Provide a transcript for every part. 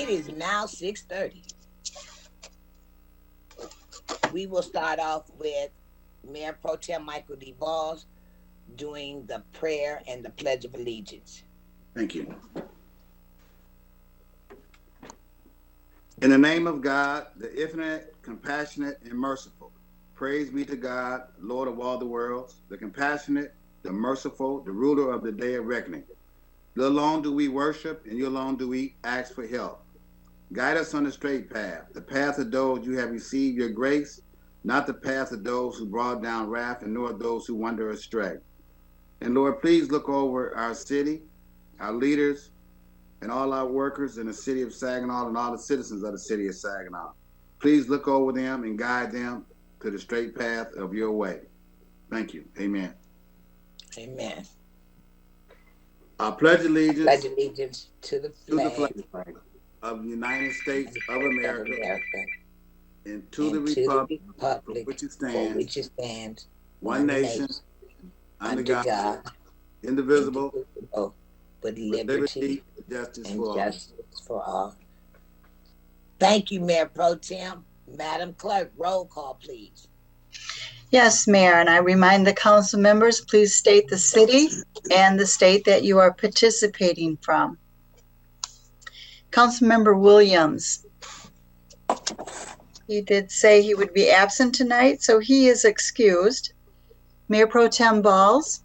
It is now 6:30. We will start off with Mayor Pro Tem Michael D. Balls doing the prayer and the Pledge of Allegiance. Thank you. In the name of God, the infinite, compassionate, and merciful, praise be to God, Lord of all the worlds, the compassionate, the merciful, the ruler of the day of reckoning. You alone do we worship, and you alone do we ask for help. Guide us on the straight path, the path of those you have received your grace, not the path of those who brought down wrath, and nor those who wander astray. And Lord, please look over our city, our leaders, and all our workers in the city of Saginaw and all the citizens of the city of Saginaw. Please look over them and guide them to the straight path of your way. Thank you. Amen. Amen. I pledge allegiance, Pledge allegiance to the flag of the United States of America, and to the republic for which it stands, one nation, under God, indivisible, with liberty and justice and for all. justice for all. Thank you, Mayor Pro Tem. Madam Clerk, roll call, please. Yes, Mayor, and I remind the council members, please state the city and the state that you are participating from. Councilmember Williams. He did say he would be absent tonight, so he is excused. Mayor Pro Tem Balls.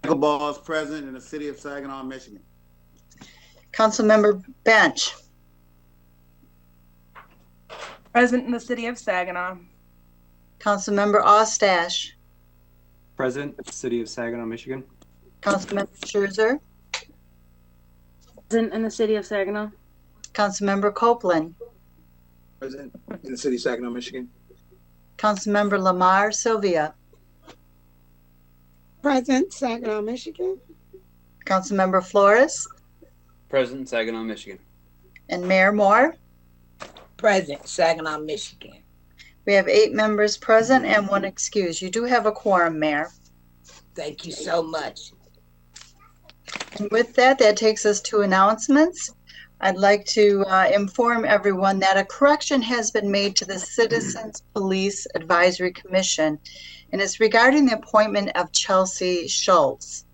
Michael Balls, present in the city of Saginaw, Michigan. Councilmember Bench. Present in the city of Saginaw. Councilmember Ostash. Present, City of Saginaw, Michigan. Councilmember Scherzer. Present in the city of Saginaw. Councilmember Copeland. Present in the city of Saginaw, Michigan. Councilmember Lamar Sylvia. Present, Saginaw, Michigan. Councilmember Flores. Present, Saginaw, Michigan. And Mayor Moore. Present, Saginaw, Michigan. We have 8 members present and 1 excused. You do have a quorum, Mayor. Thank you so much. And with that, that takes us to announcements. I'd like to inform everyone that a correction has been made to the Citizens Police Advisory Commission, and it's regarding the appointment of Chelsea Schultz.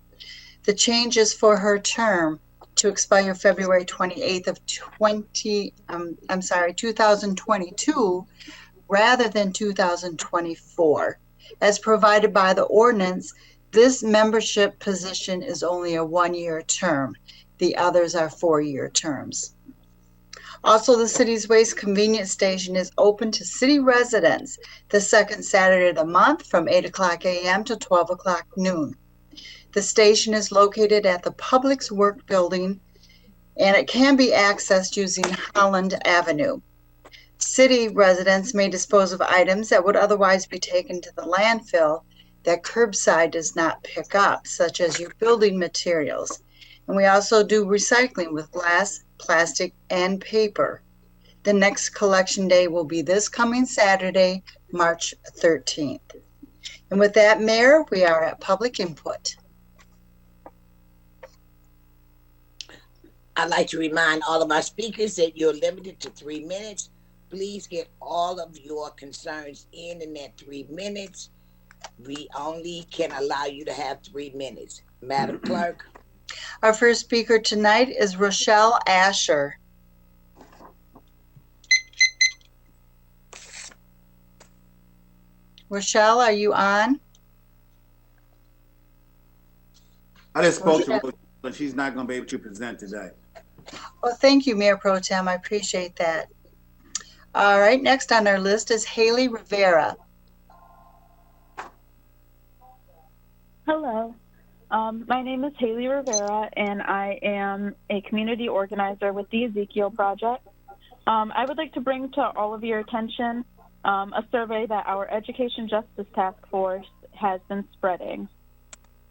The change is for her term to expire February 28th of 2022, rather than 2024. As provided by the ordinance, this membership position is only a 1-year term. The others are 4-year terms. Also, the city's waste convenience station is open to city residents the second Saturday of the month from 8:00 a.m. to 12:00 noon. The station is located at the Public Works Building, and it can be accessed using Holland Avenue. City residents may dispose of items that would otherwise be taken to the landfill that curbside does not pick up, such as your building materials. And we also do recycling with glass, plastic, and paper. The next collection day will be this coming Saturday, March 13th. And with that, Mayor, we are at public input. I'd like to remind all of our speakers that you're limited to 3 minutes. Please get all of your concerns in that 3 minutes. We only can allow you to have 3 minutes. Madam Clerk. Our first speaker tonight is Rochelle Asher. Rochelle, are you on? I just spoke to her, but she's not going to be able to present today. Well, thank you, Mayor Pro Tem. I appreciate that. All right, next on our list is Haley Rivera. Hello, my name is Haley Rivera, and I am a community organizer with the Ezekiel Project. I would like to bring to all of your attention a survey that our Education Justice Task Force has been spreading.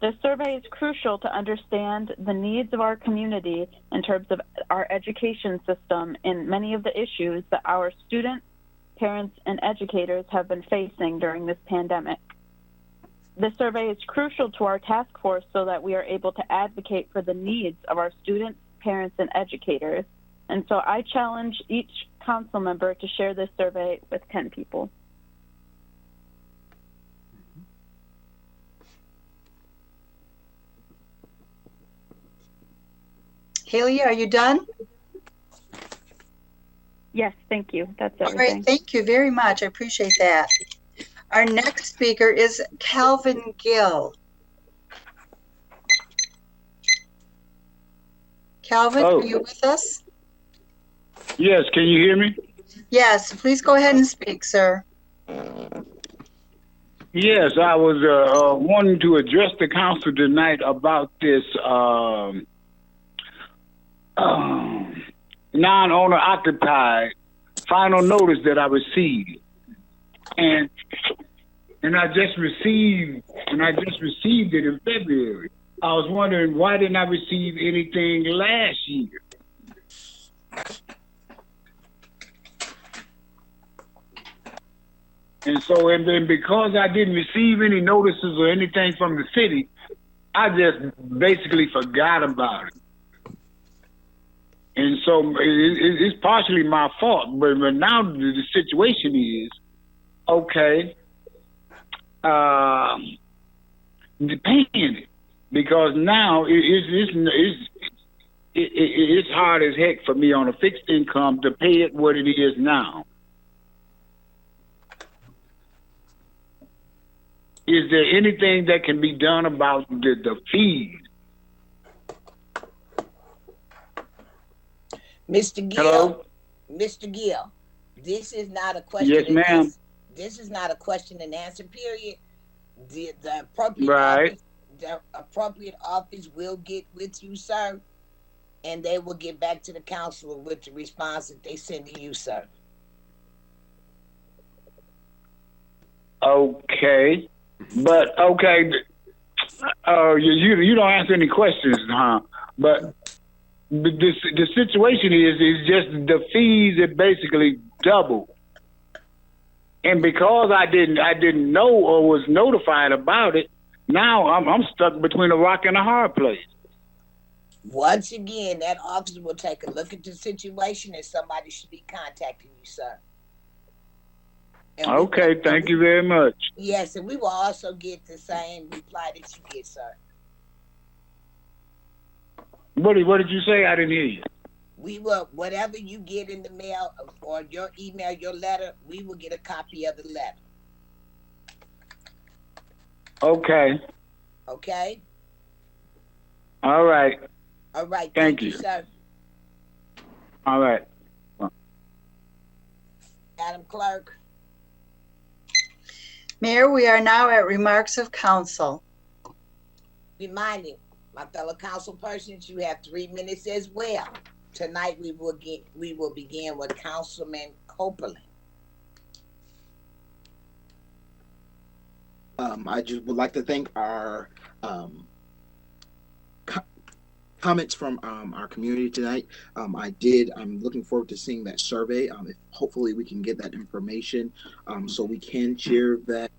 This survey is crucial to understand the needs of our community in terms of our education system and many of the issues that our students, parents, and educators have been facing during this pandemic. This survey is crucial to our task force so that we are able to advocate for the needs of our students, parents, and educators And so I challenge each council member to share this survey with 10 people. Haley, are you done? Yes, thank you. That's All everything. right, thank you very much. I appreciate that. Our next speaker is Calvin Gill. Calvin, are you with us? Yes, can you hear me? Yes, please go ahead and speak, sir. Yes, I was wanting to address the council tonight about this non-owner occupied final notice that I received, and I just received it in February. I was wondering, why didn't I receive anything last year? And so, and then because I didn't receive any notices or anything from the city, I just basically forgot about it. And so it's partially my fault, but now the situation is, okay, paying it. Because now it's hard as heck for me on a fixed income to pay it what it is now. Is there anything that can be done about the fees? Mr. Gill, Hello? Mr. Gill, this is not a question. Yes, ma'am. This is not a question and answer period. The appropriate Right. office, the appropriate office will get with you, sir, and they will get back to the council with the response that they send to you, sir. Okay, but okay, you don't answer any questions, huh? But the situation is just the fees are basically double, and because I didn't know or was notified about it, now I'm stuck between a rock and a hard place. Once again, that officer will take a look at the situation, and somebody should be contacting you, sir. Okay, thank you very much. Yes, and we will also get the same reply that you get, sir. What did you say? I didn't hear you. We will, whatever you get in the mail or your email, your letter, we will get a copy of the letter. Okay. Okay? All right. All right. Thank you, sir. All right. Madam Clerk. Mayor, we are now at remarks of council. Reminding my fellow council persons, you have 3 minutes as well. Tonight we will begin with Councilman Copeland. I just would like to thank our comments from our community tonight. I'm looking forward to seeing that survey. Hopefully we can get that information so we can share that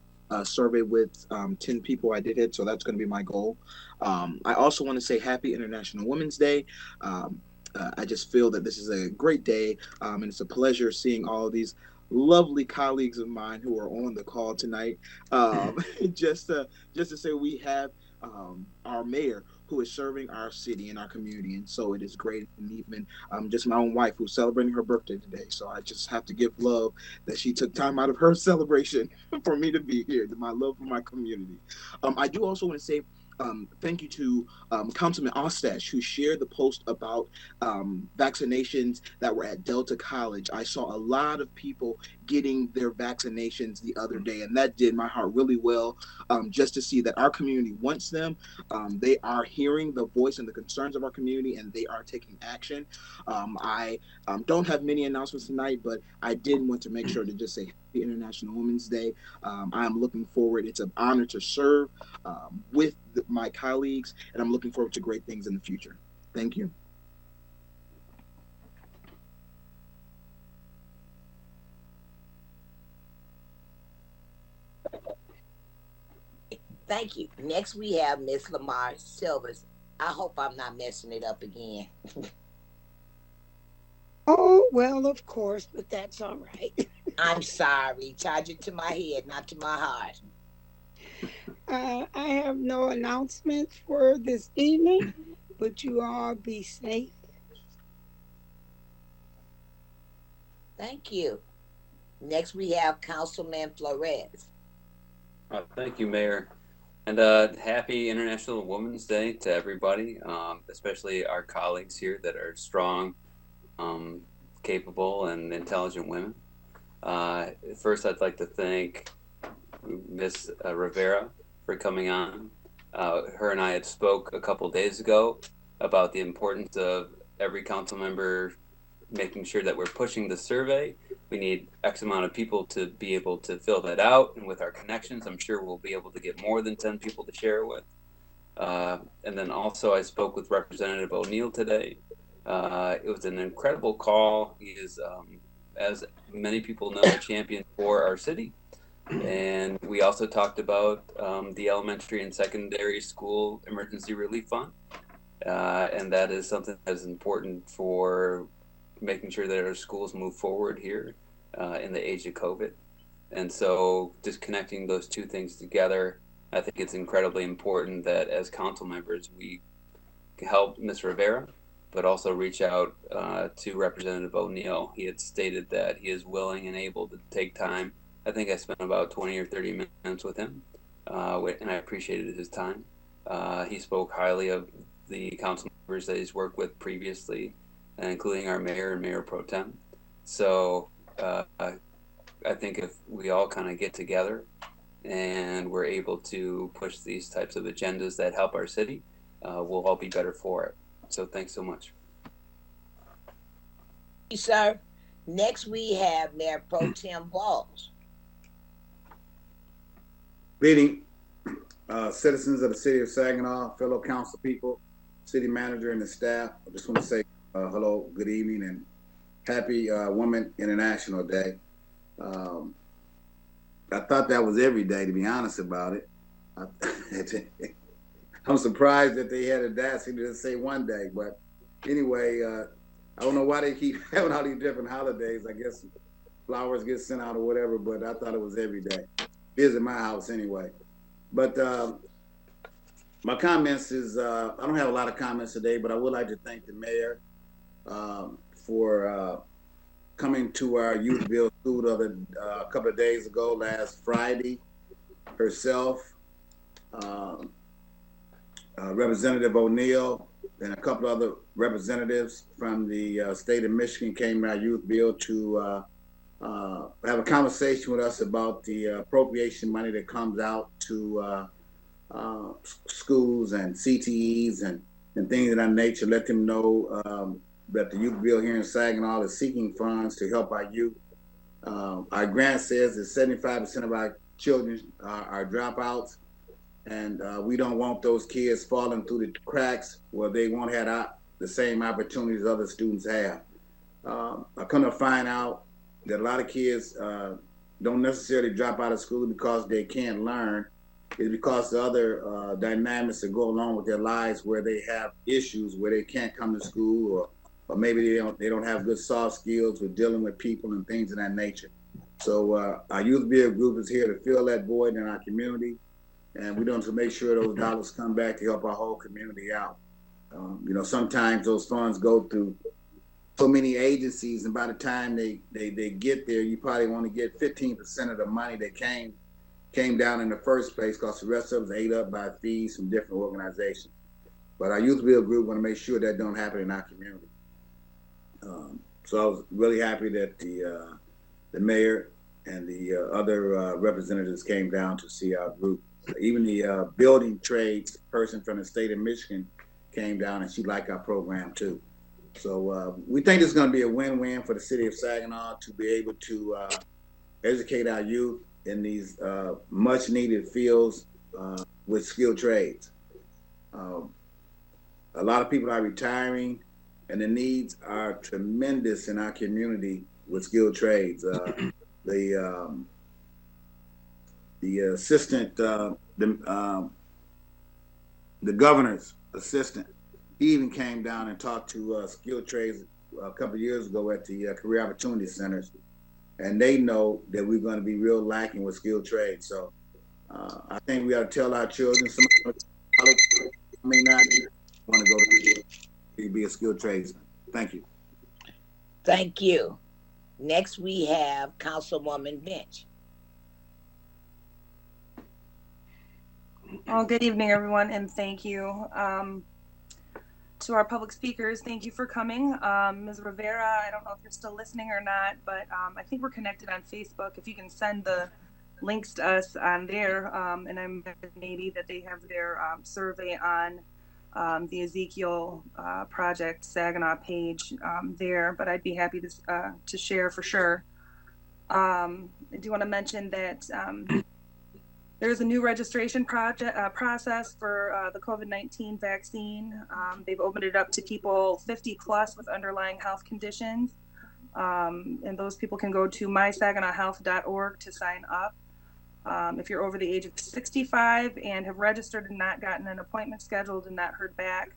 survey with 10 people. I did it, so that's going to be my goal. I also want to say Happy International Women's Day. I just feel that this is a great day, and it's a pleasure seeing all of these lovely colleagues of mine who are on the call tonight. Just to say we have our mayor who is serving our city and our community, and so it is great. And even just my own wife who's celebrating her birthday today, so I just have to give love that she took time out of her celebration for me to be here, my love for my community. I do also want to say thank you to Councilman Ostash, who shared the post about vaccinations that were at Delta College. I saw a lot of people getting their vaccinations the other day, and that did my heart really well, just to see that our community wants them. They are hearing the voice and the concerns of our community, and they are taking action. I don't have many announcements tonight, but I did want to make sure to just say Happy International Women's Day. I am looking forward. It's an honor to serve with my colleagues, and I'm looking forward to great things in the future. Thank you. Thank you. Next we have Miss Lamar Silvers. I hope I'm not messing it up again. Well, of course, but that's all right. I'm sorry. Charge it to my head, not to my heart. I have no announcements for this evening, but you all be safe. Thank you. Next, we have Councilman Flores. Thank you, Mayor. And happy International Women's Day to everybody, especially our colleagues here that are strong, capable, and intelligent women. First, I'd like to thank Miss Rivera for coming on. Her and I had spoke a couple days ago about the importance of every council member making sure that we're pushing the survey. We need X amount of people to be able to fill that out, and with our connections, I'm sure we'll be able to get more than 10 people to share it with. And then also, I spoke with Representative O'Neill today. It was an incredible call. He is, as many people know, a champion for our city. And we also talked about the elementary and secondary school emergency relief fund. And that is something that is important for making sure that our schools move forward here in the age of COVID. And so just connecting those two things together, I think it's incredibly important that as council members, we help Ms. Rivera, but also reach out to Representative O'Neill. He had stated that he is willing and able to take time. I think I spent about 20 or 30 minutes with him, and I appreciated his time. He spoke highly of the council members that he's worked with previously, including our mayor and mayor pro tem. So I think if we all kind of get together and we're able to push these types of agendas that help our city, we'll all be better for it. So thanks so much. Thank you, sir. Next, we have Mayor Pro Tem Balls. Greeting, citizens of the city of Saginaw, fellow council people, city manager, and the staff. I just want to say hello, good evening, and happy Women International Day. I thought that was every day, to be honest about it. I'm surprised that they had a audacity to say one day, but anyway, I don't know why they keep having all these different holidays. I guess flowers get sent out or whatever, but I thought it was every day. It is in my house anyway. But my comments is, I don't have a lot of comments today, but I would like to thank the mayor for coming to our youth bill school a couple of days ago, last Friday, herself, Representative O'Neill, and a couple other representatives from the state of Michigan came to our youth bill to have a conversation with us about the appropriation money that comes out to schools and CTEs and things of that nature. Let them know that the youth bill here in Saginaw is seeking funds to help our youth. Our grant says that 75% of our children are dropouts, and we don't want those kids falling through the cracks where they won't have the same opportunities other students have. I come to find out that a lot of kids don't necessarily drop out of school because they can't learn. It's because the other dynamics that go along with their lives, where they have issues where they can't come to school, or maybe they don't have good soft skills with dealing with people and things of that nature. So our youth bill group is here to fill that void in our community, and we want to make sure those dollars come back to help our whole community out. Sometimes those funds go through so many agencies, and by the time they get there, you probably want to get 15% of the money that came down in the first place, because the rest of it was ate up by fees from different organizations. But our youth bill group want to make sure that don't happen in our community. So I was really happy that the mayor and the other representatives came down to see our group. Even the building trades person from the state of Michigan came down, and she liked our program too. So we think it's going to be a win-win for the city of Saginaw to be able to educate our youth in these much-needed fields with skilled trades. A lot of people are retiring, and the needs are tremendous in our community with skilled trades. The assistant, the governor's assistant, he even came down and talked to skilled trades a couple of years ago at the Career Opportunity Centers, and they know that we're going to be real lacking with skilled trades. So I think we ought to tell our children, somebody may not want to go to be a skilled tradesman. Thank you. Thank you. Next, we have Councilwoman Bench. Well, good evening, everyone, and thank you. To our public speakers, thank you for coming. Ms. Rivera, I don't know if you're still listening or not, but I think we're connected on Facebook. If you can send the links to us on there, and I'm maybe that they have their survey on the Ezekiel Project Saginaw page there, but I'd be happy to share for sure. I do want to mention that there's a new registration process for the COVID-19 vaccine. They've opened it up to people 50 plus with underlying health conditions. And those people can go to mysaginawhealth.org to sign up. If you're over the age of 65 and have registered and not gotten an appointment scheduled and not heard back,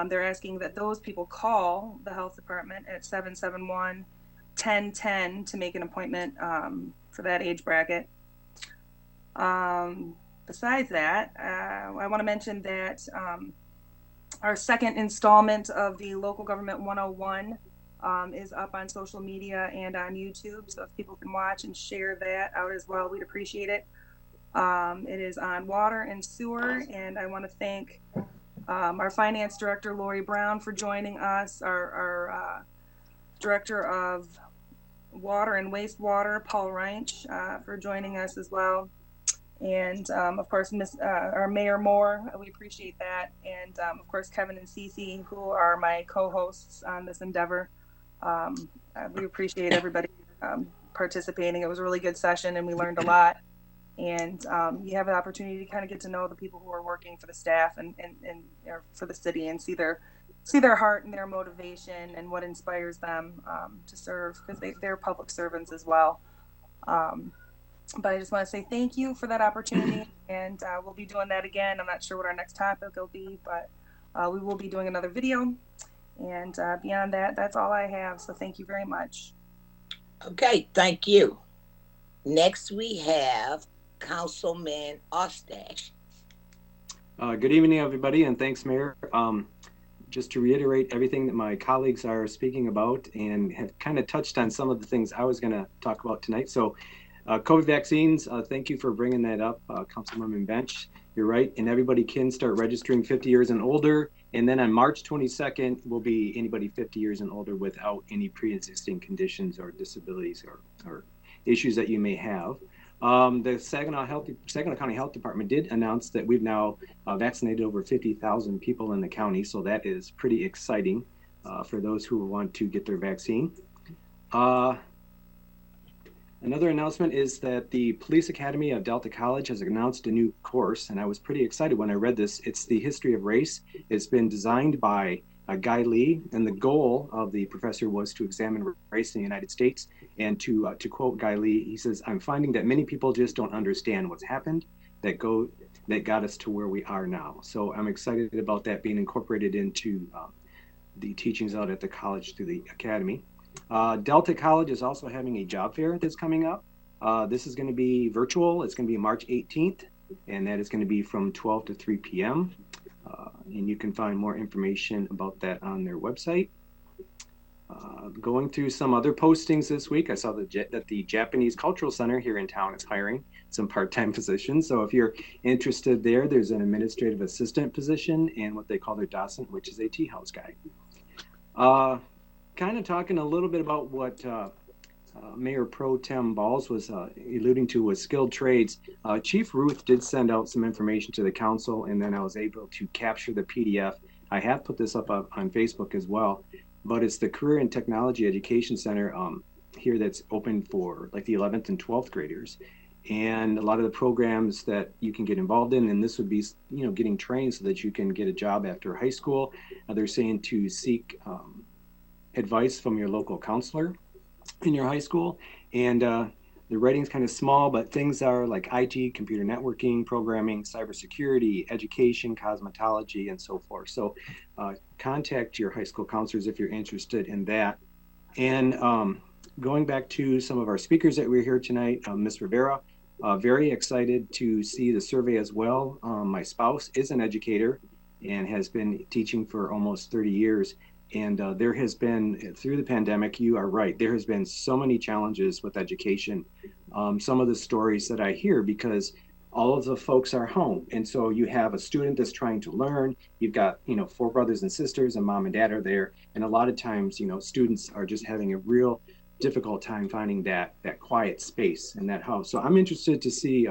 they're asking that those people call the health department at 771-1010 to make an appointment for that age bracket. Besides that, I want to mention that our second installment of the Local Government 101 is up on social media and on YouTube. So if people can watch and share that out as well, we'd appreciate it. It is on water and sewer, and I want to thank our Finance Director, Lori Brown, for joining us, our Director of Water and Wastewater, Paul Reinch, for joining us as well. And of course, our Mayor Moore, we appreciate that. And of course, Kevin and Cece, who are my co-hosts on this endeavor. We appreciate everybody participating. It was a really good session and we learned a lot. And you have an opportunity to kind of get to know the people who are working for the staff and for the city and see their heart and their motivation and what inspires them to serve, because they're public servants as well. But I just want to say thank you for that opportunity, and we'll be doing that again. I'm not sure what our next topic will be, but we will be doing another video. And beyond that, that's all I have. So thank you very much. Okay, thank you. Next, we have Councilman Ostash. Good evening, everybody, and thanks, Mayor. Just to reiterate everything that my colleagues are speaking about and have kind of touched on some of the things I was going to talk about tonight. So COVID vaccines, thank you for bringing that up, Councilwoman Bench. You're right, and everybody can start registering 50 years and older. And then on March 22nd will be anybody 50 years and older without any pre-existing conditions or disabilities or issues that you may have. The Saginaw County Health Department did announce that we've now vaccinated over 50,000 people in the county. So that is pretty exciting for those who want to get their vaccine. Another announcement is that the Police Academy of Delta College has announced a new course, and I was pretty excited when I read this. It's the History of Race. It's been designed by Guy Lee, and the goal of the professor was to examine race in the United States. And to quote Guy Lee, he says, "I'm finding that many people just don't understand what's happened that got us to where we are now." So I'm excited about that being incorporated into the teachings out at the college through the academy. Delta College is also having a job fair that's coming up. This is going to be virtual. It's going to be March 18th, and that is going to be from 12 to 3 p.m. And you can find more information about that on their website. Going through some other postings this week, I saw that the Japanese Cultural Center here in town is hiring some part-time positions. So if you're interested there, there's an administrative assistant position and what they call their docent, which is a tea house guy. Kind of talking a little bit about what Mayor Pro Tem Balls was alluding to with skilled trades. Chief Ruth did send out some information to the council, and then I was able to capture the PDF. I have put this up on Facebook as well, but it's the Career and Technology Education Center here that's open for like the 11th and 12th graders. And a lot of the programs that you can get involved in, and this would be, getting trained so that you can get a job after high school. They're saying to seek advice from your local counselor in your high school. And the writing's kind of small, but things are like IT, computer networking, programming, cybersecurity, education, cosmetology, and so forth. So contact your high school counselors if you're interested in that. And going back to some of our speakers that were here tonight, Ms. Rivera, very excited to see the survey as well. My spouse is an educator and has been teaching for almost 30 years. And there has been, through the pandemic, you are right, there has been so many challenges with education. Some of the stories that I hear, because all of the folks are home. And so you have a student that's trying to learn. You've got, 4 brothers and sisters, and mom and dad are there. And a lot of times, students are just having a real difficult time finding that quiet space in that house. So I'm interested to see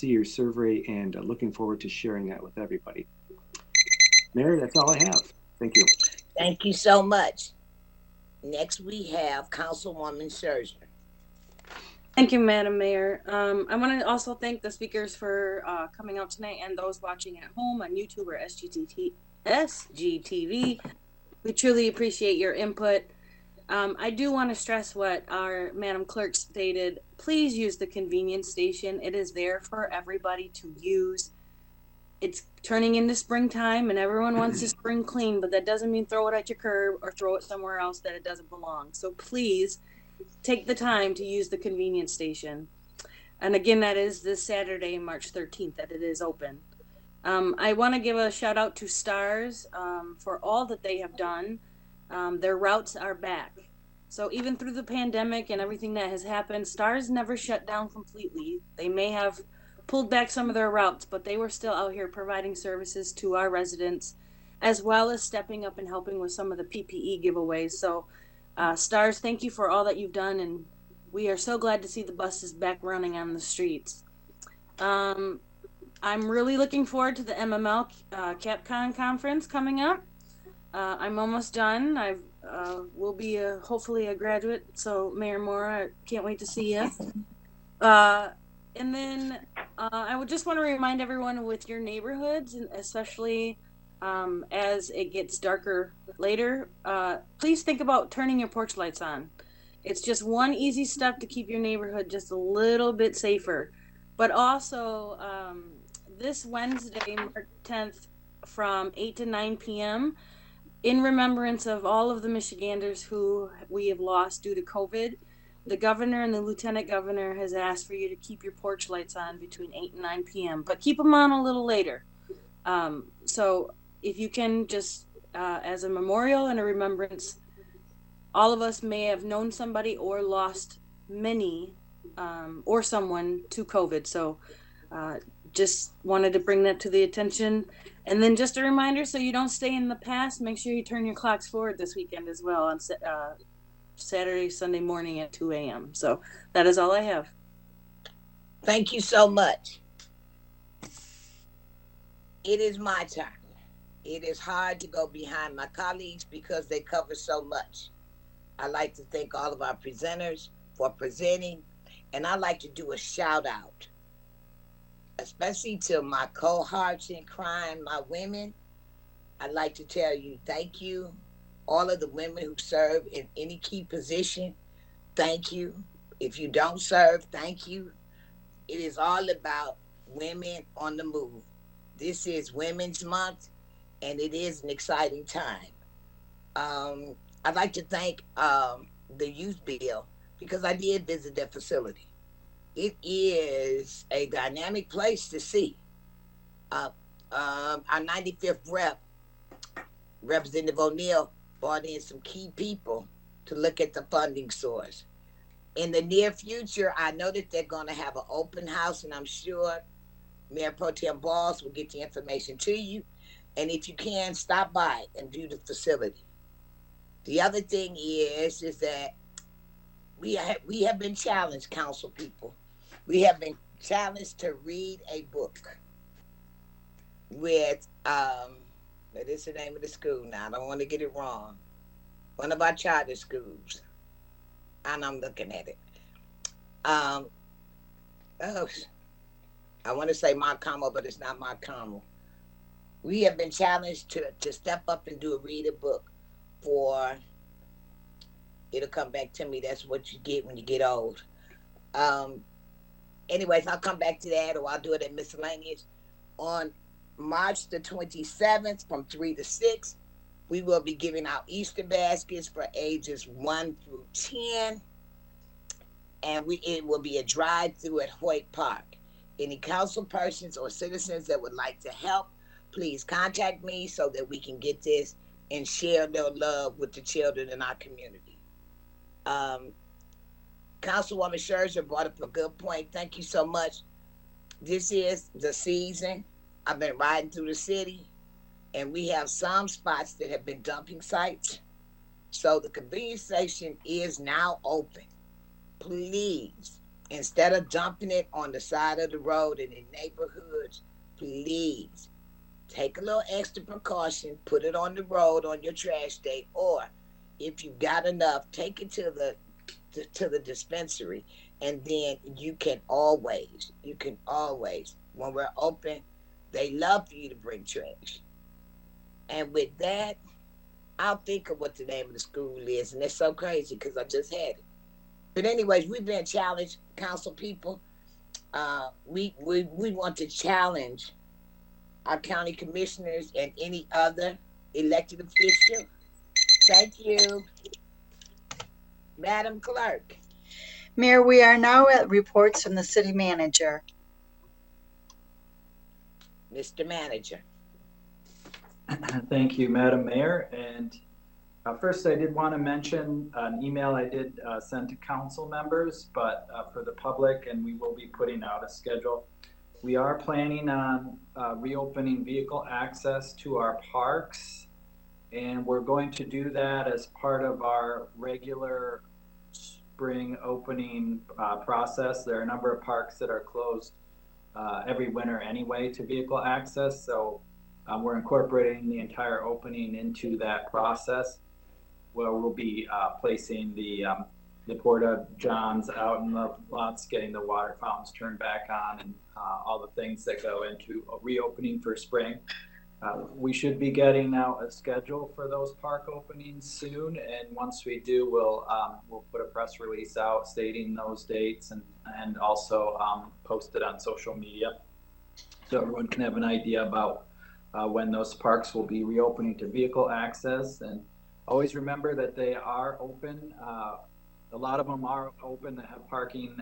your survey and looking forward to sharing that with everybody. Mary, that's all I have. Thank you. Thank you so much. Next, we have Councilwoman Scherzer. Thank you, Madam Mayor. I want to also thank the speakers for coming out tonight and those watching at home on YouTube or SGTV. We truly appreciate your input. I do want to stress what our Madam Clerk stated. Please use the convenience station. It is there for everybody to use. It's turning into springtime and everyone wants to spring clean, but that doesn't mean throw it at your curb or throw it somewhere else that it doesn't belong. So please take the time to use the convenience station. And again, that is this Saturday, March 13th, that it is open. I want to give a shout out to STARS for all that they have done. Their routes are back. So even through the pandemic and everything that has happened, STARS never shut down completely. They may have pulled back some of their routes, but they were still out here providing services to our residents, as well as stepping up and helping with some of the PPE giveaways. So STARS, thank you for all that you've done, and we are so glad to see the buses back running on the streets. I'm really looking forward to the MML CapCon conference coming up. I'm almost done. I will be hopefully a graduate, so Mayor Mora, I can't wait to see you. And then I would just want to remind everyone with your neighborhoods, and especially as it gets darker later, please think about turning your porch lights on. It's just one easy step to keep your neighborhood just a little bit safer. But also, this Wednesday, March 10th, from 8 to 9 p.m., in remembrance of all of the Michiganders who we have lost due to COVID, the governor and the lieutenant governor has asked for you to keep your porch lights on between 8 and 9 p.m., but keep them on a little later. So if you can, just as a memorial and a remembrance, all of us may have known somebody or lost many or someone to COVID. So just wanted to bring that to the attention. And then just a reminder, so you don't stay in the past, make sure you turn your clocks forward this weekend as well on Saturday, Sunday morning at 2 a.m. So that is all I have. Thank you so much. It is my turn. It is hard to go behind my colleagues because they cover so much. I'd like to thank all of our presenters for presenting, and I'd like to do a shout out, especially to my cohorts in crime, my women. I'd like to tell you thank you. All of the women who serve in any key position, thank you. If you don't serve, thank you. It is all about women on the move. This is Women's Month, and it is an exciting time. I'd like to thank the youth bill because I did visit that facility. It is a dynamic place to see. Our 95th rep, Representative O'Neill, brought in some key people to look at the funding source. In the near future, I know that they're going to have an open house, and I'm sure Mayor Pro Tem Balls will get the information to you. And if you can, stop by and view the facility. The other thing is that we have been challenged, council people. We have been challenged to read a book with, that is the name of the school now. I don't want to get it wrong. One of our charter schools. And I'm looking at it. I want to say Mount Carmel, but it's not Mount Carmel. We have been challenged to step up and read a book for, it'll come back to me, that's what you get when you get old. Um, anyways, I'll come back to that, or I'll do it at miscellaneous. On March the 27th from 3 to 6, we will be giving out Easter baskets for ages 1 through 10, and it will be a drive-through at Hoyt Park. Any council persons or citizens that would like to help, please contact me so that we can get this and share their love with the children in our community. Councilwoman Scherzer brought up a good point. Thank you so much. This is the season. I've been riding through the city, and we have some spots that have been dumping sites. So the convenience station is now open. Please, instead of dumping it on the side of the road and in neighborhoods, please take a little extra precaution, put it on the road on your trash day, or if you've got enough, take it to the dispensary, and then you can always, when we're open, they love for you to bring trash. And with that, I'll think of what the name of the school is, and it's so crazy because I just had it. But anyways, we've been challenged, council people. We want to challenge our county commissioners and any other elected official. Thank you, Madam Clerk. Mayor, we are now at reports from the city manager. Mr. Manager. Thank you, Madam Mayor. And first, I did want to mention an email I did send to council members, but for the public, and we will be putting out a schedule. We are planning on reopening vehicle access to our parks, and we're going to do that as part of our regular spring opening process. There are a number of parks that are closed every winter anyway to vehicle access, so we're incorporating the entire opening into that process, where we'll be placing the porta johns out in the lots, getting the water fountains turned back on, and all the things that go into a reopening for spring. We should be getting out a schedule for those park openings soon, and once we do, we'll put a press release out stating those dates, and also post it on social media so everyone can have an idea about when those parks will be reopening to vehicle access. And always remember that they are open. A lot of them are open that have parking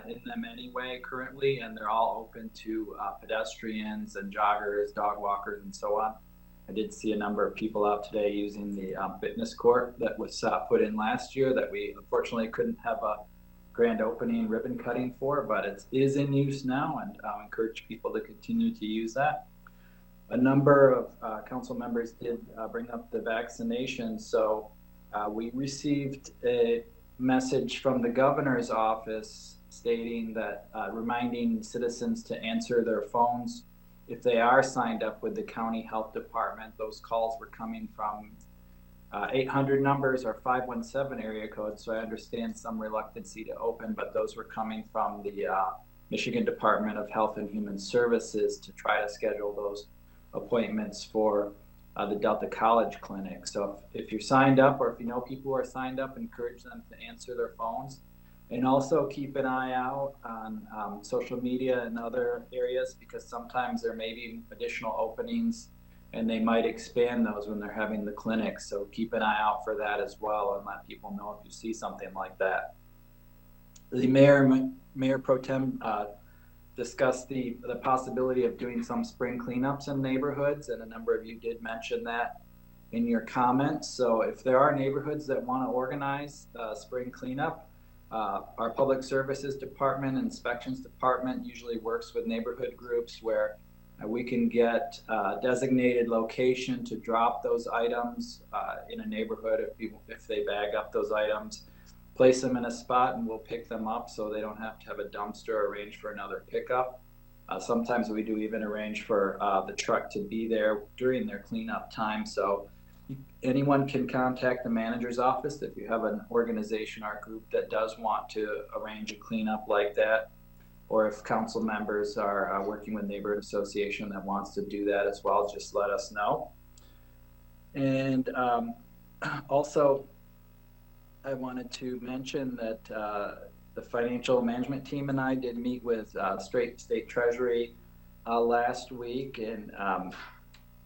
in them anyway currently, and they're all open to pedestrians and joggers, dog walkers, and so on. I did see a number of people out today using the fitness court that was put in last year that we unfortunately couldn't have a grand opening ribbon cutting for, but it is in use now, and I encourage people to continue to use that. A number of council members did bring up the vaccinations. So we received a message from the governor's office stating that reminding citizens to answer their phones if they are signed up with the county health department. Those calls were coming from 800 numbers or 517 area codes. So I understand some reluctancy to open, but those were coming from the Michigan Department of Health and Human Services to try to schedule those appointments for the Delta College Clinic. So if you're signed up, or if you know people who are signed up, encourage them to answer their phones. And also keep an eye out on social media and other areas, because sometimes there may be additional openings and they might expand those when they're having the clinic. So keep an eye out for that as well, and let people know if you see something like that. The Mayor Pro Tem discussed the possibility of doing some spring cleanups in neighborhoods, and a number of you did mention that in your comments. So if there are neighborhoods that want to organize spring cleanup, our Public Services Department, Inspections Department usually works with neighborhood groups where we can get a designated location to drop those items in a neighborhood if they bag up those items. Place them in a spot and we'll pick them up so they don't have to have a dumpster arranged for another pickup. Sometimes we do even arrange for the truck to be there during their cleanup time. So anyone can contact the manager's office if you have an organization or group that does want to arrange a cleanup like that, or if council members are working with neighborhood association that wants to do that as well, just let us know. And also, I wanted to mention that the financial management team and I did meet with State Treasury last week, and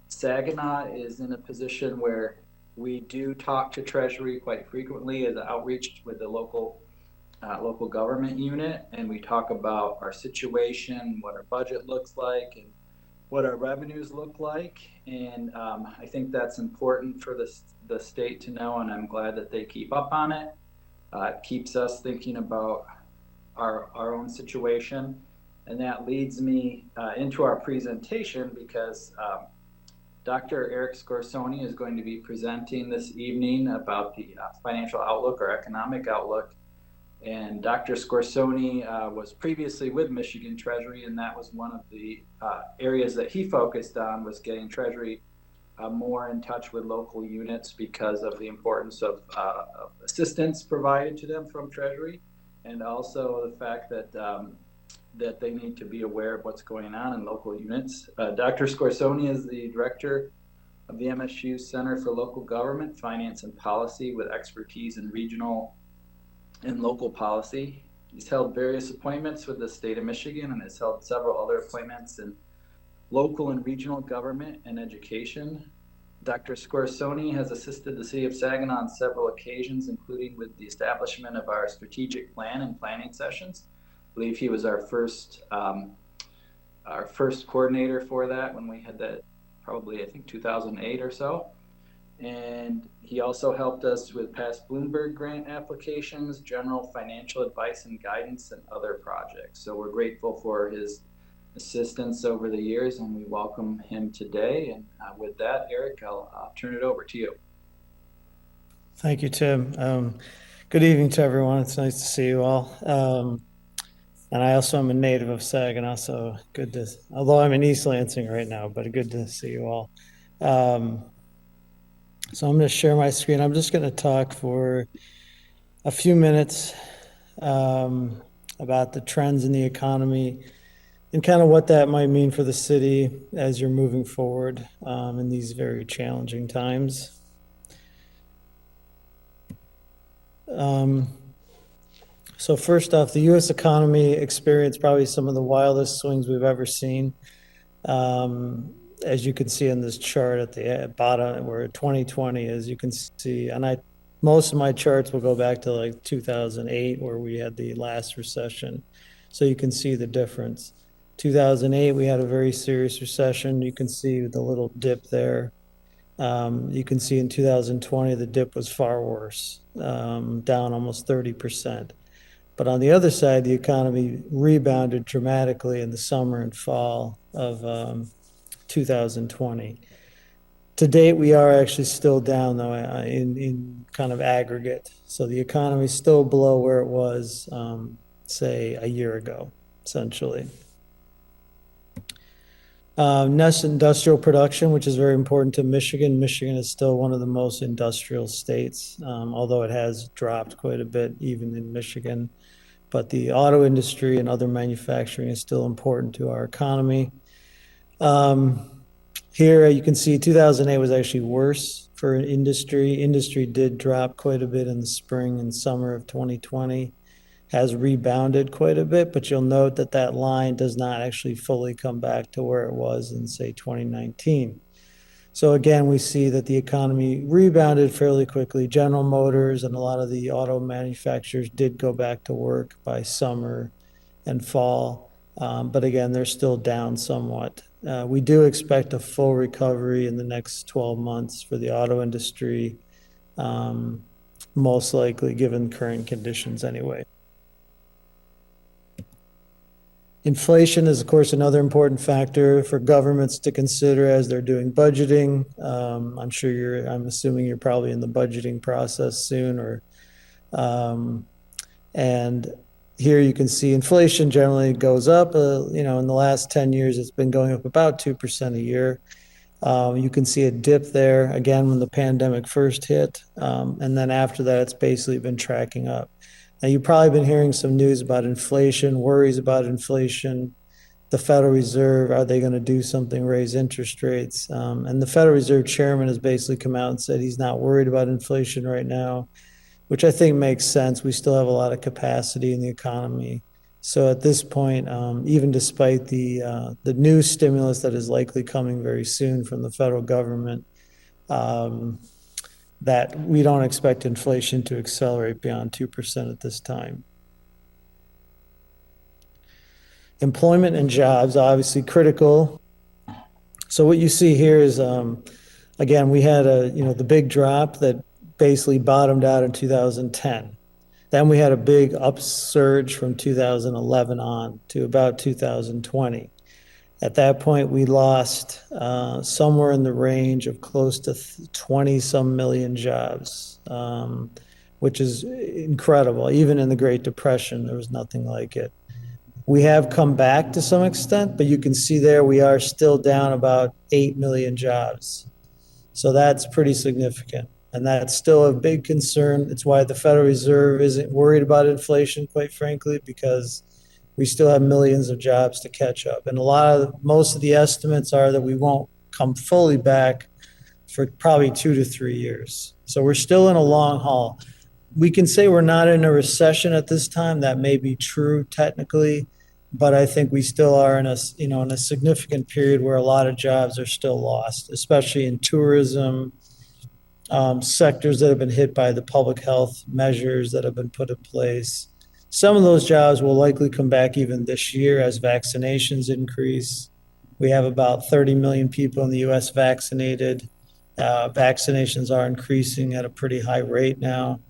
Saginaw is in a position where we do talk to Treasury quite frequently as an outreach with the local government unit, and we talk about our situation, what our budget looks like, and what our revenues look like. And I think that's important for the state to know, and I'm glad that they keep up on it. It keeps us thinking about our own situation. And that leads me into our presentation, because Dr. Eric Scorsoni is going to be presenting this evening about the financial outlook or economic outlook. And Dr. Scorsoni was previously with Michigan Treasury, and that was one of the areas that he focused on, was getting Treasury more in touch with local units because of the importance of assistance provided to them from Treasury, and also the fact that that they need to be aware of what's going on in local units. Dr. Scorsoni is the director of the MSU Center for Local Government, Finance and Policy, with expertise in regional and local policy. He's held various appointments with the state of Michigan and has held several other appointments in local and regional government and education. Dr. Scorsoni has assisted the city of Saginaw on several occasions, including with the establishment of our strategic plan and planning sessions. I believe he was our first coordinator for that when we had that, probably I think 2008 or so. And he also helped us with past Bloomberg grant applications, general financial advice and guidance, and other projects. So we're grateful for his assistance over the years, and we welcome him today. And with that, Eric, I'll turn it over to you. Thank you, Tim. Good evening to everyone. It's nice to see you all. And I also am a native of Saginaw, so good to, although I'm in East Lansing right now, but good to see you all. So I'm going to share my screen. I'm just going to talk for a few minutes about the trends in the economy and kind of what that might mean for the city as you're moving forward in these very challenging times. So first off, the U.S. economy experienced probably some of the wildest swings we've ever seen. As you can see on this chart at the bottom, where 2020, as you can see, and most of my charts will go back to like 2008, where we had the last recession. So you can see the difference. 2008, we had a very serious recession. You can see the little dip there. You can see in 2020, the dip was far worse, down almost 30%. But on the other side, the economy rebounded dramatically in the summer and fall of 2020. To date, we are actually still down, though, in kind of aggregate. So the economy is still below where it was, say, a year ago, essentially. Next, industrial production, which is very important to Michigan. Michigan is still one of the most industrial states, although it has dropped quite a bit even in Michigan. But the auto industry and other manufacturing is still important to our economy. Here you can see 2008 was actually worse for industry. Industry did drop quite a bit in the spring and summer of 2020. Has rebounded quite a bit, but you'll note that that line does not actually fully come back to where it was in, say, 2019. So again, we see that the economy rebounded fairly quickly. General Motors and a lot of the auto manufacturers did go back to work by summer and fall, but again, they're still down somewhat. We do expect a full recovery in the next 12 months for the auto industry, most likely given current conditions anyway. Inflation is, of course, another important factor for governments to consider as they're doing budgeting. I'm assuming you're probably in the budgeting process soon, and here you can see inflation generally goes up. In the last 10 years, it's been going up about 2% a year. You can see a dip there again when the pandemic first hit, and then after that, it's basically been tracking up. Now, you've probably been hearing some news about inflation, worries about inflation. The Federal Reserve, are they going to do something, raise interest rates? And the Federal Reserve chairman has basically come out and said he's not worried about inflation right now, which I think makes sense. We still have a lot of capacity in the economy. So at this point, even despite the new stimulus that is likely coming very soon from the federal government, that we don't expect inflation to accelerate beyond 2% at this time. Employment and jobs, obviously critical. So what you see here is, again, we had the big drop that basically bottomed out in 2010. Then we had a big upsurge from 2011 on to about 2020. At that point, we lost somewhere in the range of close to 20-some million jobs, which is incredible. Even in the Great Depression, there was nothing like it. We have come back to some extent, but you can see there we are still down about 8 million jobs. So that's pretty significant. And that's still a big concern. It's why the Federal Reserve isn't worried about inflation, quite frankly, because we still have millions of jobs to catch up. And most of the estimates are that we won't come fully back for probably 2 to 3 years. So we're still in a long haul. We can say we're not in a recession at this time. That may be true technically, but I think we still are in a significant period where a lot of jobs are still lost, especially in tourism, sectors that have been hit by the public health measures that have been put in place. Some of those jobs will likely come back even this year as vaccinations increase. We have about 30 million people in the U.S. vaccinated. Vaccinations are increasing at a pretty high rate now,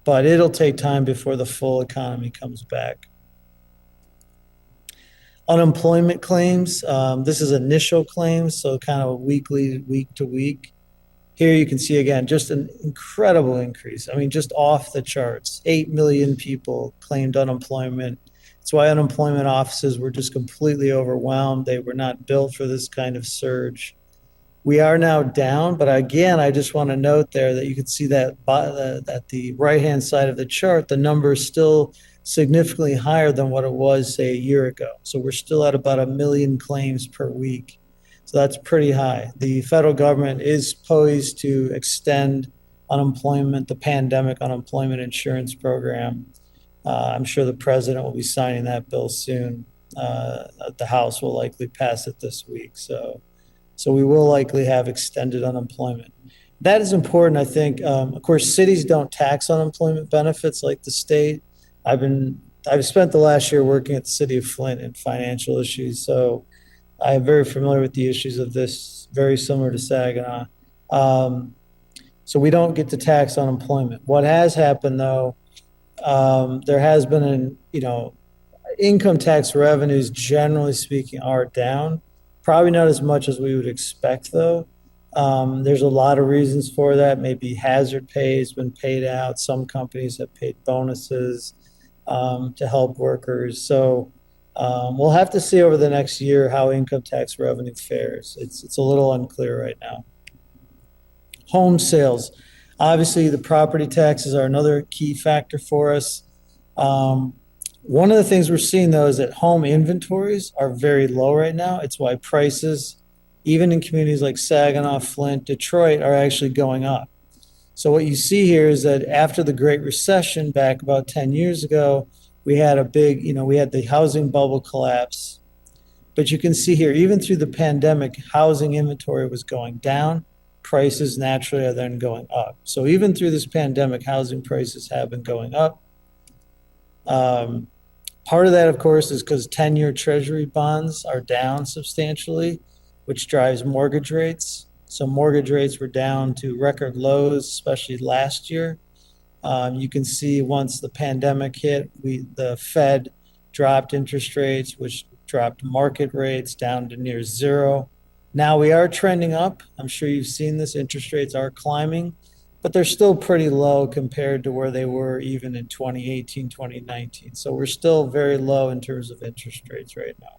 but it'll take time before the full economy comes back. Unemployment claims, this is initial claims, so kind of weekly, week to week. Here you can see again, just an incredible increase. I mean, just off the charts. 8 million people claimed unemployment. That's why unemployment offices were just completely overwhelmed. They were not built for this kind of surge. We are now down, but again, I just want to note there that you can see that at the right-hand side of the chart, the number is still significantly higher than what it was, say, a year ago. So we're still at about 1 million claims per week. So that's pretty high. The federal government is poised to extend unemployment, the pandemic unemployment insurance program. I'm sure the president will be signing that bill soon. The House will likely pass it this week. So we will likely have extended unemployment. That is important, I think. Of course, cities don't tax unemployment benefits like the state. I've spent the last year working at the city of Flint in financial issues, so I am very familiar with the issues of this, very similar to Saginaw. So we don't get to tax unemployment. What has happened, though, there has been income tax revenues, generally speaking, are down. Probably not as much as we would expect, though. There's a lot of reasons for that. Maybe hazard pay has been paid out. Some companies have paid bonuses to help workers. So we'll have to see over the next year how income tax revenue fares. It's a little unclear right now. Home sales. Obviously, the property taxes are another key factor for us. One of the things we're seeing, though, is that home inventories are very low right now. It's why prices, even in communities like Saginaw, Flint, Detroit, are actually going up. So what you see here is that after the Great Recession back about 10 years ago, we had we had the housing bubble collapse. But you can see here, even through the pandemic, housing inventory was going down. Prices naturally are then going up. So even through this pandemic, housing prices have been going up. Part of that, of course, is because 10-year Treasury bonds are down substantially, which drives mortgage rates. So mortgage rates were down to record lows, especially last year. You can see once the pandemic hit, the Fed dropped interest rates, which dropped market rates down to near zero. Now we are trending up. I'm sure you've seen this. Interest rates are climbing, but they're still pretty low compared to where they were even in 2018, 2019. So we're still very low in terms of interest rates right now.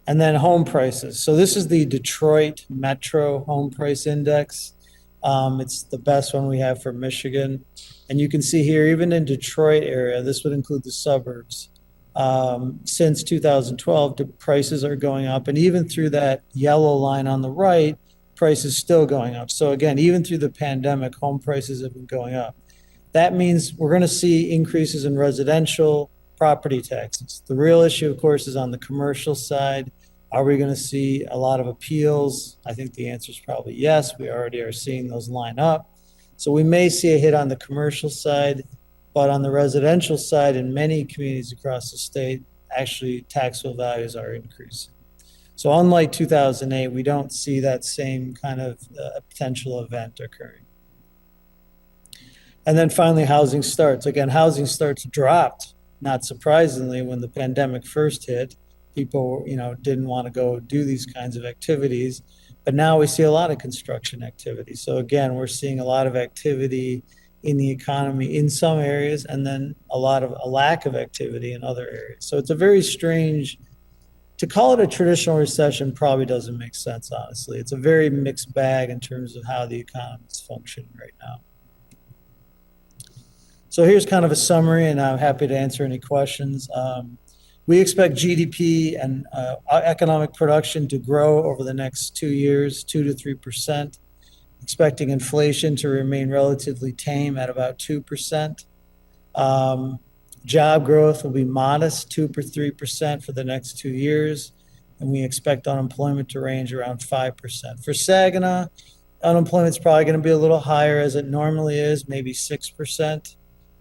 And then home prices. So this is the Detroit Metro Home Price Index. It's the best one we have for Michigan. And you can see here, even in Detroit area, this would include the suburbs. Since 2012, the prices are going up. And even through that yellow line on the right, prices still going up. So again, even through the pandemic, home prices have been going up. That means we're going to see increases in residential property taxes. The real issue, of course, is on the commercial side. Are we going to see a lot of appeals? I think the answer is probably yes. We already are seeing those line up. So we may see a hit on the commercial side, but on the residential side, in many communities across the state, actually taxable values are increasing. So unlike 2008, we don't see that same kind of potential event occurring. And then finally, housing starts. Again, housing starts dropped, not surprisingly, when the pandemic first hit. People, didn't want to go do these kinds of activities, but now we see a lot of construction activity. So again, we're seeing a lot of activity in the economy in some areas, and then a lack of activity in other areas. So it's a very strange, to call it a traditional recession probably doesn't make sense, honestly. It's a very mixed bag in terms of how the economy is functioning right now. So here's kind of a summary, and I'm happy to answer any questions. We expect GDP and economic production to grow over the next 2 years, 2 to 3%, expecting inflation to remain relatively tame at about 2%. Job growth will be modest, 2 or 3% for the next 2 years, and we expect unemployment to range around 5%. For Saginaw, unemployment is probably going to be a little higher as it normally is, maybe 6%.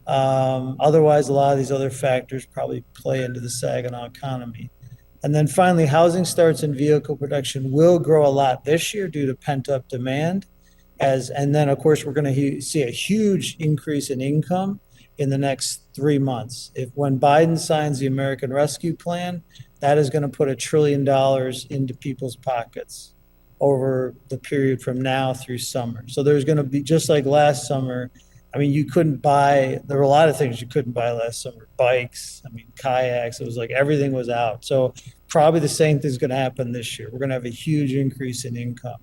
Otherwise, a lot of these other factors probably play into the Saginaw economy. And then finally, housing starts and vehicle production will grow a lot this year due to pent-up demand. And then, of course, we're going to see a huge increase in income in the next 3 months. When Biden signs the American Rescue Plan, that is going to put $1 trillion into people's pockets over the period from now through summer. So there's going to be, just like last summer, you couldn't buy, there were a lot of things you couldn't buy last summer, bikes, kayaks, it was like everything was out. So probably the same thing's going to happen this year. We're going to have a huge increase in income.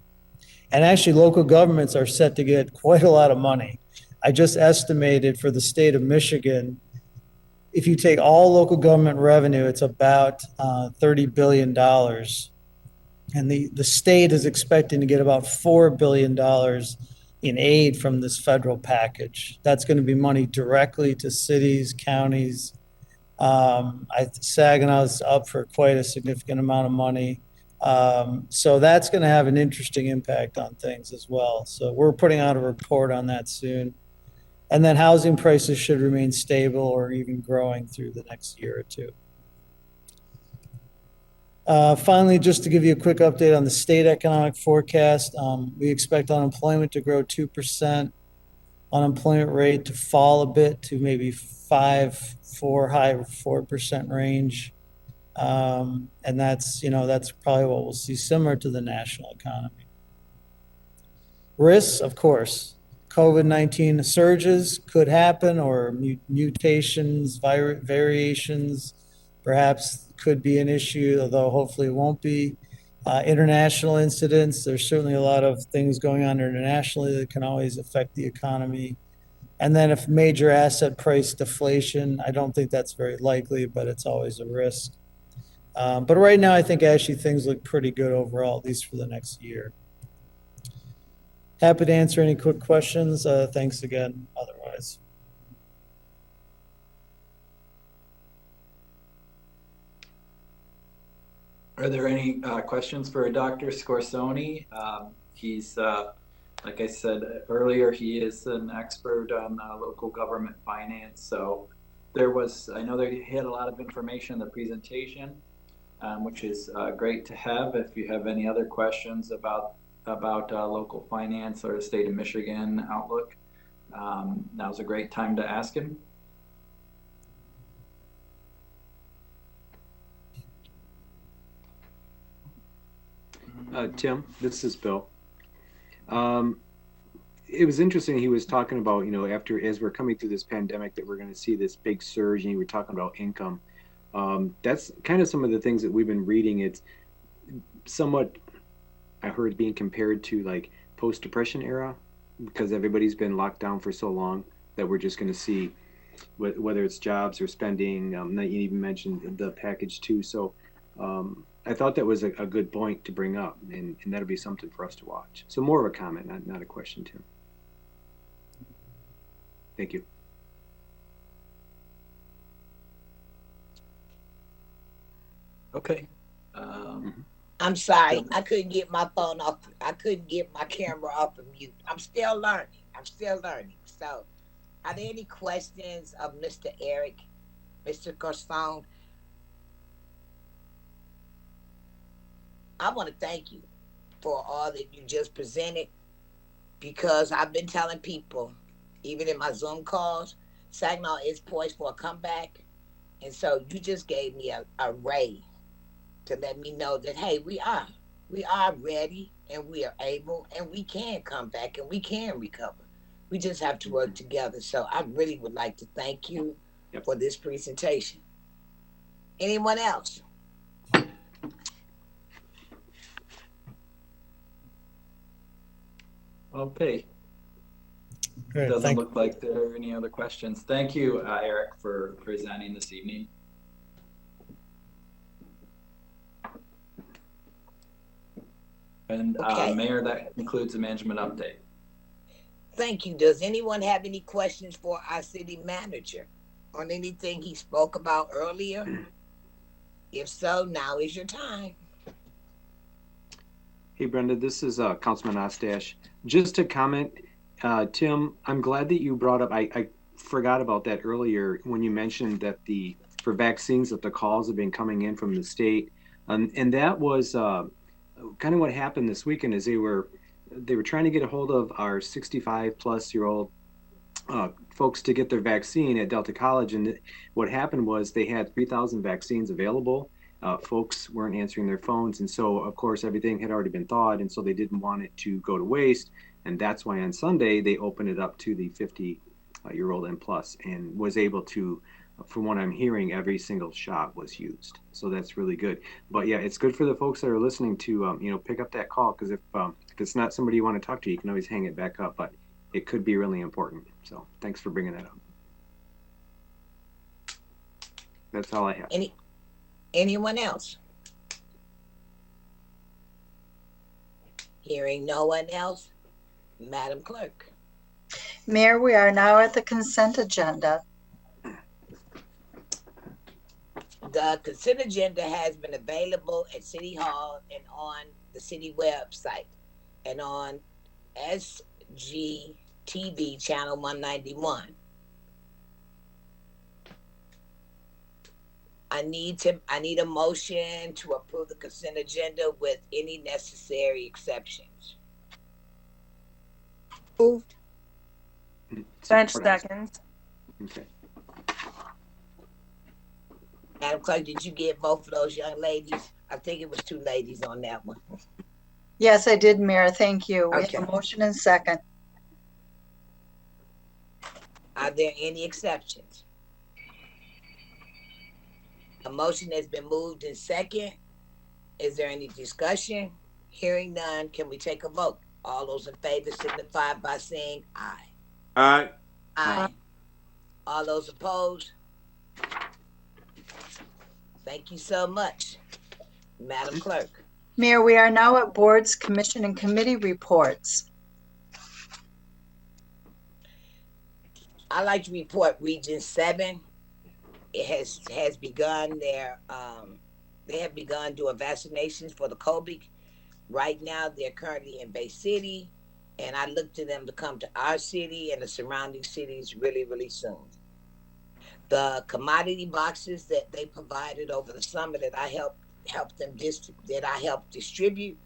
And actually, local governments are set to get quite a lot of money. I just estimated for the state of Michigan, if you take all local government revenue, it's about $30 billion. And the state is expecting to get about $4 billion in aid from this federal package. That's going to be money directly to cities, counties. Saginaw is up for quite a significant amount of money. So that's going to have an interesting impact on things as well. So we're putting out a report on that soon. And then housing prices should remain stable or even growing through the next year or two. Finally, just to give you a quick update on the state economic forecast, we expect unemployment to grow 2%, unemployment rate to fall a bit to maybe 5.4, high 4% range. And that's probably what we'll see, similar to the national economy. Risks, of course, COVID-19 surges could happen, or mutations, variations, perhaps could be an issue, although hopefully it won't be. International incidents, there's certainly a lot of things going on internationally that can always affect the economy. And then if major asset price deflation, I don't think that's very likely, but it's always a risk. But right now, I think actually things look pretty good overall, at least for the next year. Happy to answer any quick questions. Thanks again, otherwise. Are there any questions for Dr. Scorsoni? He's, like I said earlier, he is an expert on local government finance. So I know they had a lot of information in the presentation, which is great to have. If you have any other questions about local finance or the state of Michigan outlook, now's a great time to ask him. Tim, this is Bill. It was interesting. He was talking about, as we're coming through this pandemic, that we're going to see this big surge, and you were talking about income. That's kind of some of the things that we've been reading. It's somewhat, I heard, being compared to like post-depression era, because everybody's been locked down for so long that we're just going to see whether it's jobs or spending. You even mentioned the package too. So I thought that was a good point to bring up, and that'll be something for us to watch. So more of a comment, not a question, Tim. Thank you. Okay. I'm sorry, I couldn't get my phone off. I couldn't get my camera off of mute. I'm still learning. So, are there any questions of Mr. Eric, Mr. Costone? I want to thank you for all that you just presented, because I've been telling people, even in my Zoom calls, Saginaw is poised for a comeback. And so you just gave me a ray to let me know that, hey, we are ready, and we are able, and we can come back, and we can recover. We just have to work together. So I really would like to thank you for this presentation. Anyone else? Okay. Great, Doesn't look like there are any other questions. Thank you, Eric, for presenting this evening. And Okay. Mayor, that concludes the management update. Thank you. Does anyone have any questions for our city manager on anything he spoke about earlier? If so, now is your time. Hey, Brenda, this is Councilman Ostash. Just to comment, Tim, I'm glad that you brought up, I forgot about that earlier when you mentioned that for vaccines, that the calls have been coming in from the state. And that was kind of what happened this weekend, is they were trying to get a hold of our 65-plus-year-old folks to get their vaccine at Delta College. And what happened was they had 3,000 vaccines available. Folks weren't answering their phones. And so, of course, everything had already been thawed. And so they didn't want it to go to waste. And that's why on Sunday, they opened it up to the 50-year-old and plus, and was able to, from what I'm hearing, every single shot was used. So that's really good. But yeah, it's good for the folks that are listening to, pick up that call, because if it's not somebody you want to talk to, you can always hang it back up. But it could be really important. So thanks for bringing that up. That's all I have. Anyone else? Hearing no one else, Madam Clerk. Mayor, we are now at the consent agenda. The consent agenda has been available at City Hall and on the city website and on SGTV channel 191. I need a motion to approve the consent agenda with any necessary exceptions. Moved. Bench seconds. Okay. Madam Clerk, did you get both of those young ladies? I think it was two ladies on that one. Yes, I did, Mayor. Thank you. We Okay. have a motion and second. Are there any exceptions? A motion has been moved in second. Is there any discussion? Hearing none, can we take a vote? All those in favor signify by saying aye. Aye. Aye. All those opposed? Thank you so much, Madam Clerk. Mayor, we are now at boards, commission, and committee reports. I'd like to report Region 7. It has begun they have begun doing vaccinations for the COVID. Right now, they're currently in Bay City, and I look to them to come to our city and the surrounding cities really, really soon. The commodity boxes that they provided over the summer that I helped distribute,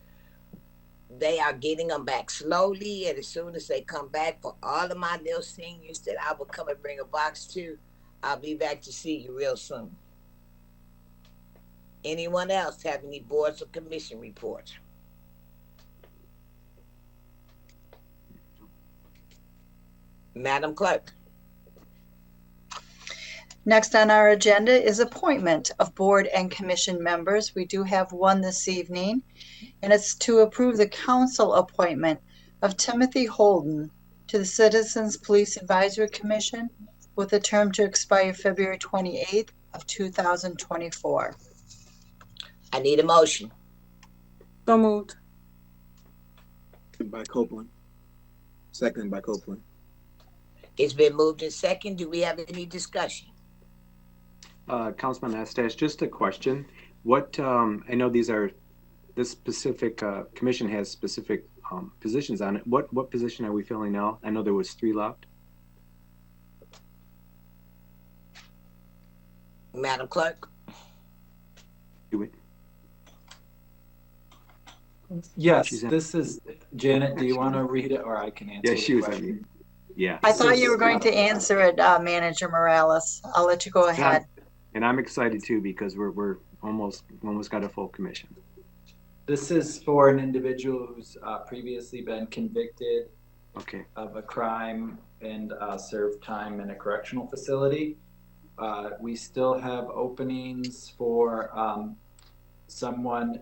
they are getting them back slowly, and as soon as they come back, for all of my little seniors that I will come and bring a box to, I'll be back to see you real soon. Anyone else have any boards or commission reports? Madam Clerk. Next on our agenda is appointment of board and commission members. We do have one this evening, and it's to approve the council appointment of Timothy Holden to the Citizens Police Advisory Commission with a term to expire February 28th of 2024. I need a motion. So moved. By Copeland. Second by Copeland. It's been moved in second. Do we have any discussion? Councilman Ostash, just a question. What, I know this specific commission has specific positions on it. What position are we filling now? I know there was 3 left. Madam Clerk? Yes, this is Janet. Do you want to read it, or I can answer? Yeah, she was. Yeah. I thought you were going to answer it, Manager Morales. I'll let you go ahead. And I'm excited too because we're almost got a full commission. This is for an individual who's previously been convicted of a crime and served time in a correctional facility. We still have openings for someone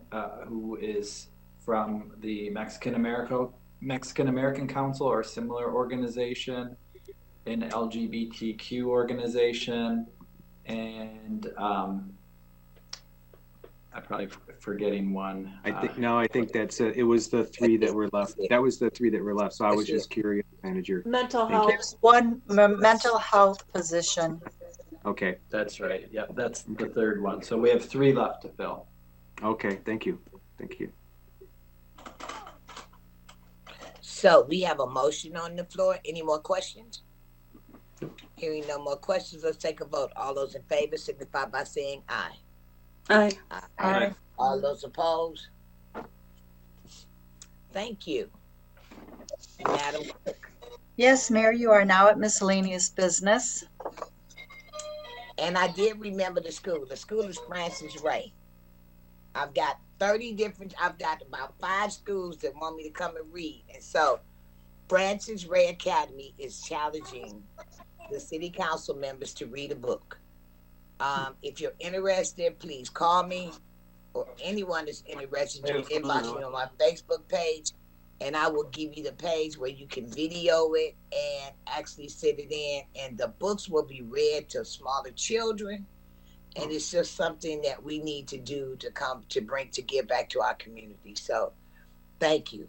who is from the Mexican American Council or similar organization, an LGBTQ organization, and I'm probably forgetting one. I think that's it. It was the 3 that were left. That was the 3 that were left. So I was just curious, Manager. Mental health. There's one mental health position. Okay. That's right. Yeah, that's the 3rd one. So we have 3 left to fill. Okay, thank you. Thank you. So we have a motion on the floor. Any more questions? Hearing no more questions, let's take a vote. All those in favor signify by saying aye. Aye. Aye. All those opposed? Thank you. Madam Clerk. Yes, Mayor, you are now at miscellaneous business. And I did remember the school. The school is Francis Ray. I've got about 5 schools that want me to come and read. And so Francis Ray Academy is challenging the city council members to read a book. If you're interested, please call me, or anyone that's interested, you can inbox me on my Facebook page, and I will give you the page where you can video it and actually sit it in. And the books will be read to smaller children. And it's just something that we need to do to give back to our community. So thank you.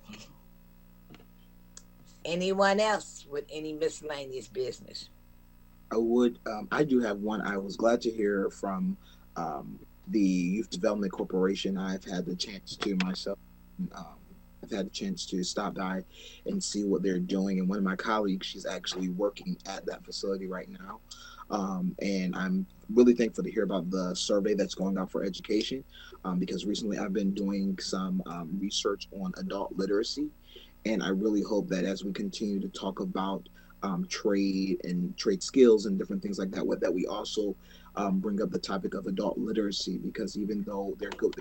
Anyone else with any miscellaneous business? I do have one. I was glad to hear from the Youth Development Corporation. I've had the chance to myself. I've had a chance to stop by and see what they're doing. And one of my colleagues, she's actually working at that facility right now. And I'm really thankful to hear about the survey that's going on for education, because recently I've been doing some research on adult literacy. And I really hope that as we continue to talk about trade and trade skills and different things like that, that we also bring up the topic of adult literacy, because even though they're good,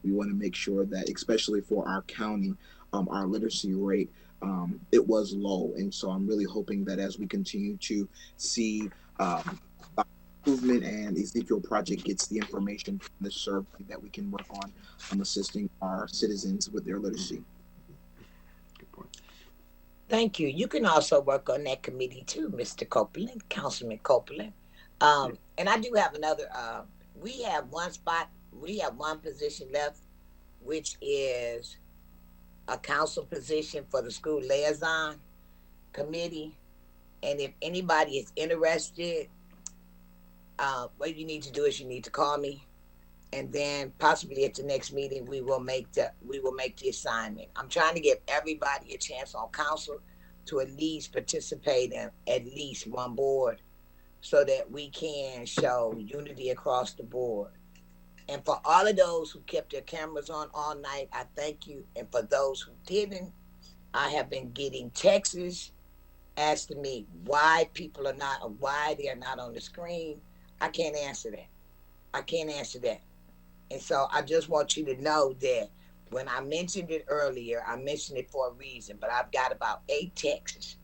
we want to make sure that, especially for our county, our literacy rate, it was low. And so I'm really hoping that as we continue to see improvement and Ezekiel Project gets the information from the survey, that we can work on assisting our citizens with their literacy. Good point. Thank you. You can also work on that committee too, Mr. Copeland, Councilman Copeland. And I do have another, we have one position left, which is a council position for the school liaison committee. And if anybody is interested, what you need to do is you need to call me, and then possibly at the next meeting we will make the assignment. I'm trying to give everybody a chance on council to at least participate in at least one board, so that we can show unity across the board. And for all of those who kept their cameras on all night, I thank you. And for those who didn't, I have been getting texts asking me why they are not on the screen. I can't answer that. And so I just want you to know that when I mentioned it earlier, I mentioned it for a reason, but I've got about 8 texts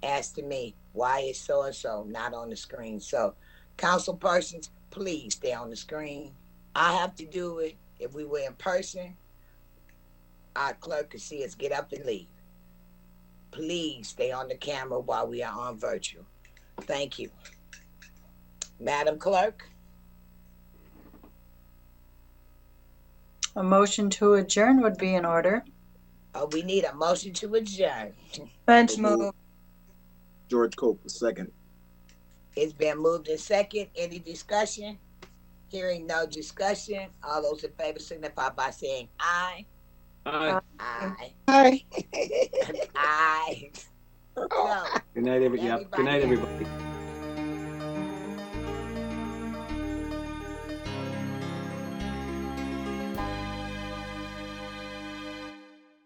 asking me why is so-and-so not on the screen. So council persons, please stay on the screen. I have to do it. If we were in person, our clerk could see us get up and leave. Please stay on the camera while we are on virtual. Thank you. Madam Clerk. A motion to adjourn would be in order. Oh, we need a motion to adjourn. Bench move. George Cope, second. It's been moved in second. Any discussion? Hearing no discussion, all those in favor signify by saying aye. Aye. Aye. Aye. Aye. So, Good night, everybody everybody.